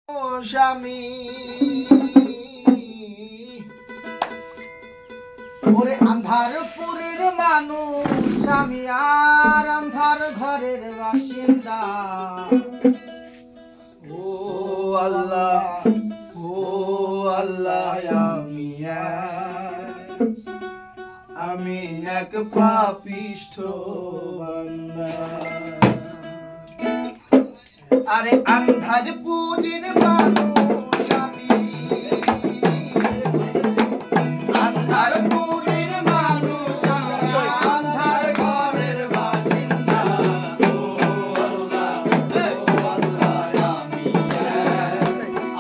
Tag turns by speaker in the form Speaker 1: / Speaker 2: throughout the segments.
Speaker 1: স্বামী ওরে আন্ধারপুরের মানুষ আমি আর আন্ধার ঘরের বাসিন্দা। ও আল্লাহ আমি এক পাপিষ্ঠ বান্দা। আরে আন্ধারপুরের মানুষ আমি আন্ধারপুরের মানুষ আন্ধার ঘরের বাসিন্দা। ও আল্লাহ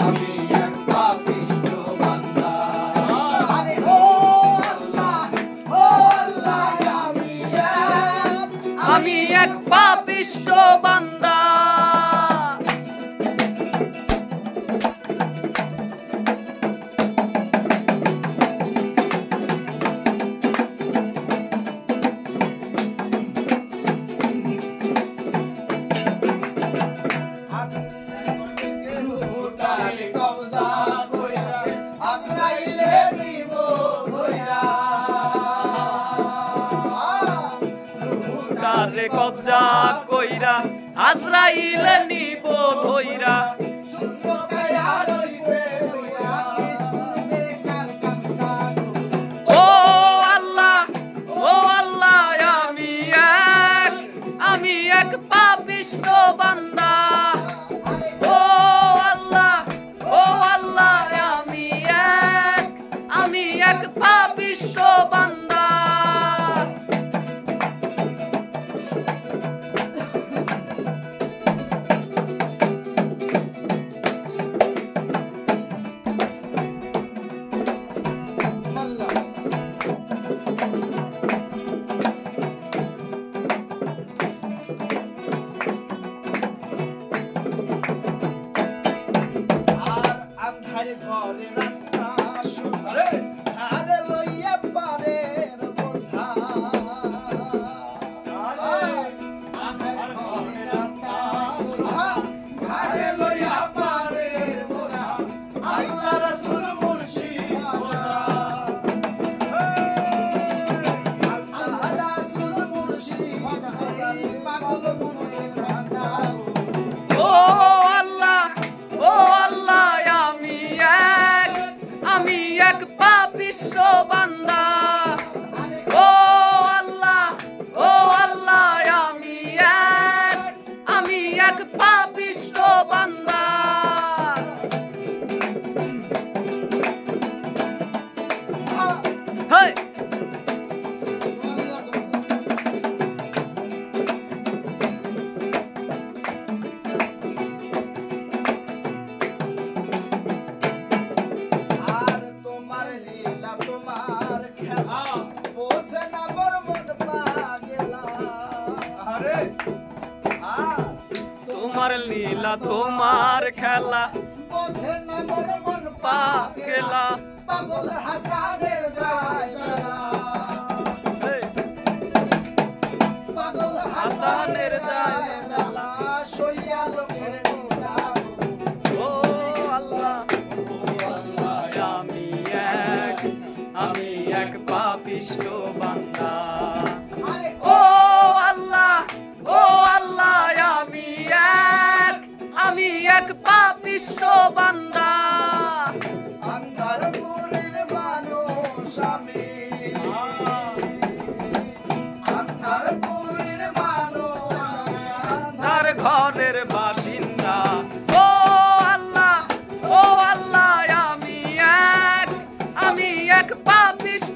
Speaker 1: আমি এক পাপিষ্ঠ বান্দা। আরে ও আল্লাহ
Speaker 2: আমি এক পাপিষ্ঠ বান্দা। কবজা কইরা আজরাইল নিব ধইরা। ও আল্লাহ আমি এক পাপিষ্ঠ বান্দা। ও আল্লাহ আমি এক পাপিষ্ঠ বান্দা।
Speaker 1: ঘরে রাস্তা শুনে আরে লইয়া পারে বোঝা। ঘরে রাস্তা আরে লইয়া পারে বোঝা। আল্লাহ রাসূল মুর্শিদ আল্লাহ রাসূল মুর্শিদ পাগল মনের বান্দা।
Speaker 2: ও আল্লাহ আমি এক পাপিষ্ঠ বান্দা। ও আল্লাহ আমি এক পাপিষ্ঠ বান্দা। হেই তোমার লীলা তোমার খেলা
Speaker 1: বোঝে না মোর মন
Speaker 2: পাগলা।
Speaker 1: পাগল হাসানের যায় মেলা। পাগল
Speaker 2: হাসানের যায়
Speaker 1: মেলা সইয়া লোকের নোনা।
Speaker 2: ও আল্লাহ আমি এক পাপিষ্ঠ বান্দা। ও আল্লাহ আমি এক পাপিষ্ঠ বান্দা।
Speaker 1: আন্ধারপুরের মানুষ আমি আন্ধারপুরের মানুষ
Speaker 2: আন্ধার ঘরের বাসিন্দা। ও আল্লাহ আমি এক পাপিষ্ঠ